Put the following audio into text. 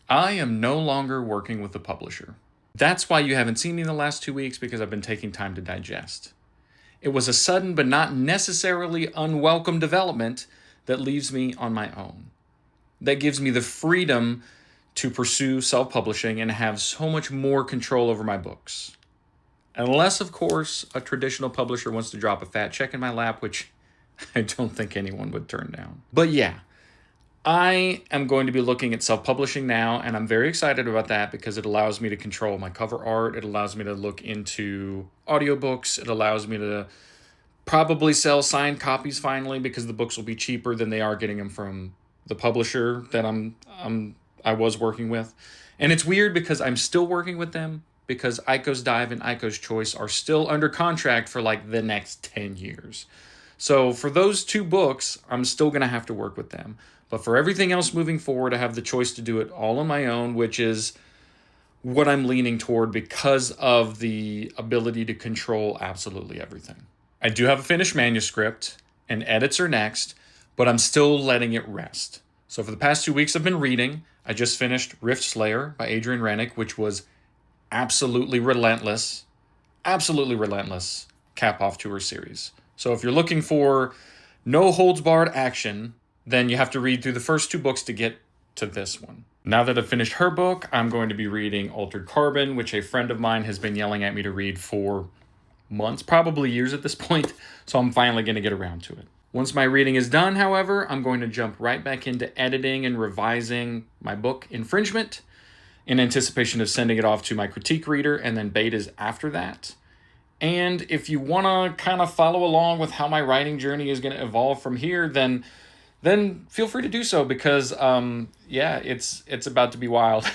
I am no longer working with a publisher. That's why you haven't seen me in the last 2 weeks, because I've been taking time to digest. It was a sudden but not necessarily unwelcome development that leaves me on my own. That gives me the freedom to pursue self-publishing and have so much more control over my books. Unless, of course, a traditional publisher wants to drop a fat check in my lap, which I don't think anyone would turn down. But yeah, I am going to be looking at self-publishing now, and I'm very excited about that because it allows me to control my cover art. It allows me to look into audiobooks. It allows me to probably sell signed copies finally, because the books will be cheaper than they are getting them from the publisher that I was working with. And it's weird because I'm still working with them, because Ico's Dive and Ico's Choice are still under contract for like the next 10 years. So for those two books, I'm still going to have to work with them. But for everything else moving forward, I have the choice to do it all on my own, which is what I'm leaning toward because of the ability to control absolutely everything. I do have a finished manuscript, and edits are next, but I'm still letting it rest. So for the past 2 weeks, I've been reading. I just finished Rift Slayer by Adrian Renick, which was absolutely relentless cap off to her series. So if you're looking for no holds barred action, then you have to read through the first two books to get to this one. Now that I've finished her book, I'm going to be reading Altered Carbon, which a friend of mine has been yelling at me to read for months, probably years at this point, so I'm finally going to get around to it. Once my reading is done, however, I'm going to jump right back into editing and revising my book, Infringement, in anticipation of sending it off to my critique reader and then betas after that. And if you want to kind of follow along with how my writing journey is going to evolve from here, then feel free to do so, because it's about to be wild.